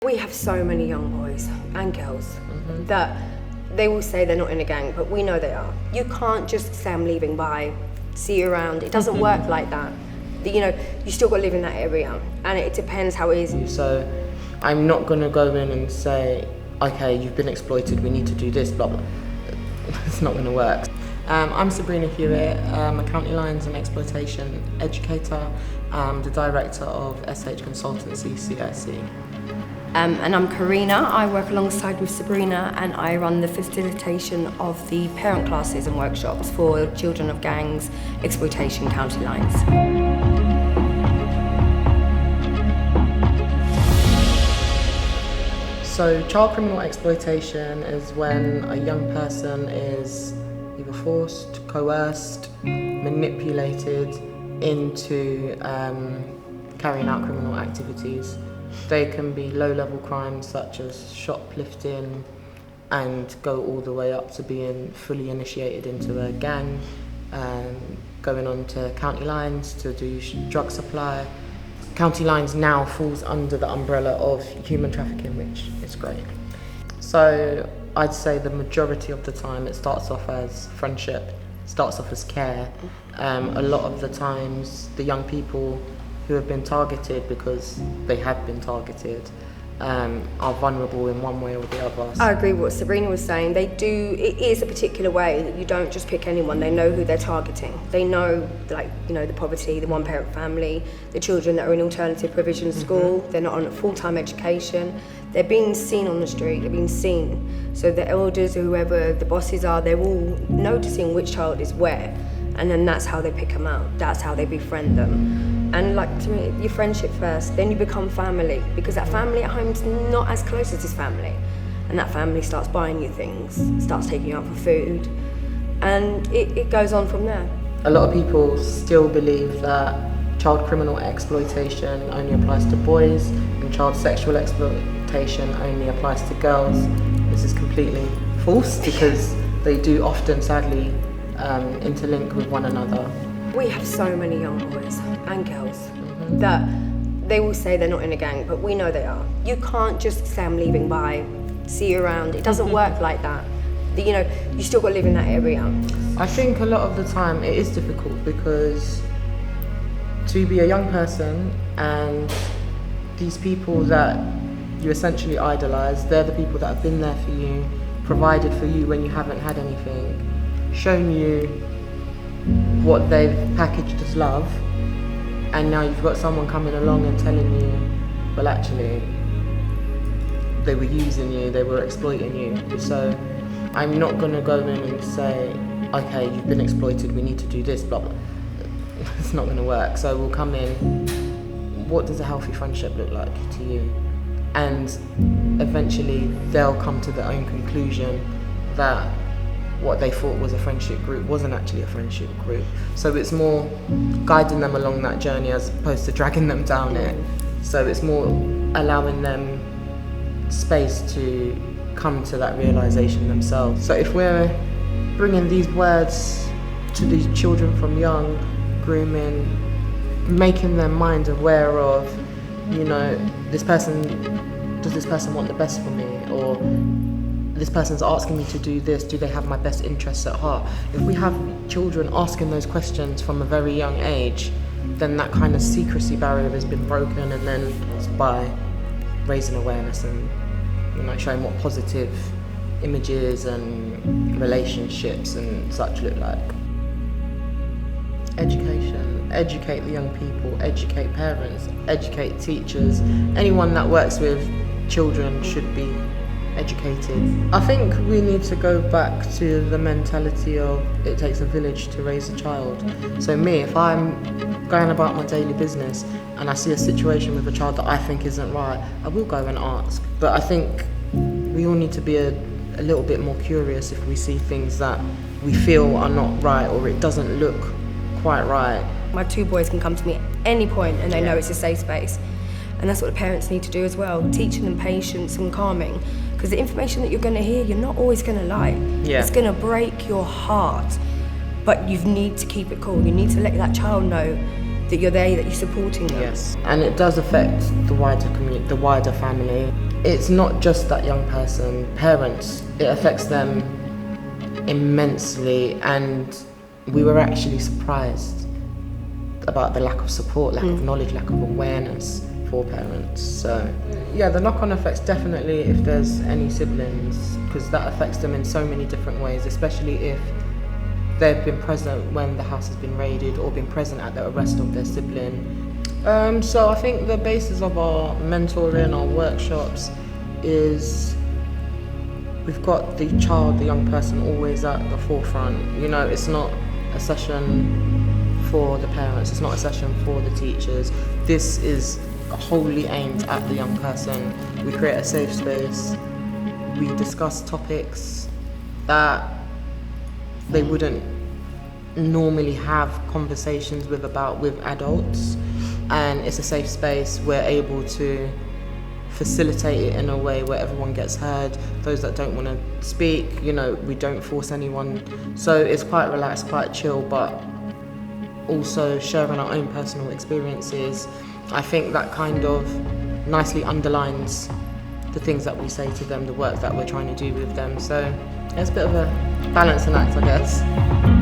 We have so many young boys and girls that they will say they're not in a gang, but we know they are. You can't just say I'm leaving by, see you around. It doesn't work like that. You know, you still got to live in that area, and it depends how it is. So I'm not going to go in and say, okay, you've been exploited, we need to do this, blah, blah. It's not going to work. I'm Sabrina Hewitt, I'm a County Lines and Exploitation educator, the director of SH Consultancy CIC. And I'm Careena. I work alongside with Sabrina, and I run the facilitation of the parent classes and workshops for children of gangs, exploitation, county lines. So child criminal exploitation is when a young person is either forced, coerced, manipulated into carrying out criminal activities. They can be low-level crimes such as shoplifting and go all the way up to being fully initiated into a gang, going on to county lines to do drug supply. County lines now falls under the umbrella of human trafficking, which is great. So I'd say the majority of the time it starts off as friendship, starts off as care. A lot of the times the young people who have been targeted because they have been targeted are vulnerable in one way or the other. I agree with what Sabrina was saying. It is a particular way that you don't just pick anyone. They know who they're targeting. They know, the poverty, the one-parent family, the children that are in alternative provision school. They're not on a full-time education. They're being seen on the street. They're being seen. So the elders or whoever the bosses are, they're all noticing which child is where, and then that's how they pick them out. That's how they befriend them. And to me, your friendship first, then you become family, because that family at home is not as close as this family. And that family starts buying you things, starts taking you out for food, and it goes on from there. A lot of people still believe that child criminal exploitation only applies to boys and child sexual exploitation only applies to girls. This is completely false because they do often, sadly, interlink with one another. We have so many young boys and girls that they will say they're not in a gang, but we know they are. You can't just say I'm leaving by, see you around. It doesn't work like that. You still got to live in that area. I think a lot of the time it is difficult because to be a young person and these people that you essentially idolise, they're the people that have been there for you, provided for you when you haven't had anything, shown you what they've packaged as love, and now you've got someone coming along and telling you, well actually, they were using you, they were exploiting you. So I'm not going to go in and say, okay, you've been exploited, we need to do this, blah, blah. It's not going to work. So we'll come in, what does a healthy friendship look like to you? And eventually they'll come to their own conclusion that what they thought was a friendship group wasn't actually a friendship group. So it's more guiding them along that journey as opposed to dragging them down it. So it's more allowing them space to come to that realization themselves. So if we're bringing these words to these children from young, grooming, making their mind aware of, does this person want the best for me? Or this person's asking me to do this, do they have my best interests at heart? If we have children asking those questions from a very young age, then that kind of secrecy barrier has been broken, and then it's by raising awareness and showing what positive images and relationships and such look like. Education. Educate the young people, educate parents, educate teachers. Anyone that works with children should be educated. I think we need to go back to the mentality of it takes a village to raise a child. So me, if I'm going about my daily business and I see a situation with a child that I think isn't right, I will go and ask. But I think we all need to be a little bit more curious if we see things that we feel are not right or it doesn't look quite right. My two boys can come to me at any point and they know it's a safe space. And that's what the parents need to do as well, teaching them patience and calming. Because the information that you're going to hear, you're not always going to like. Yeah. It's going to break your heart, but you need to keep it cool. You need to let that child know that you're there, that you're supporting them. Yes, and it does affect the wider community, the wider family. it's not just that young person, parents, it affects them immensely, and we were actually surprised about the lack of support, lack of knowledge, lack of awareness for parents. So yeah, the knock-on effects definitely if there's any siblings, because that affects them in so many different ways, especially if they've been present when the house has been raided or been present at the arrest of their sibling. So I think the basis of our mentoring, our workshops, is we've got the child, the young person, always at the forefront. You know, it's not a session for the parents, it's not a session for the teachers. This is wholly aimed at the young person. We create a safe space. We discuss topics that they wouldn't normally have conversations with adults, and it's a safe space. We're able to facilitate it in a way where everyone gets heard. Those that don't want to speak, you know, we don't force anyone. So it's quite relaxed, quite chill, but also sharing our own personal experiences. I think that kind of nicely underlines the things that we say to them, the work that we're trying to do with them. So it's a bit of a balancing act, I guess.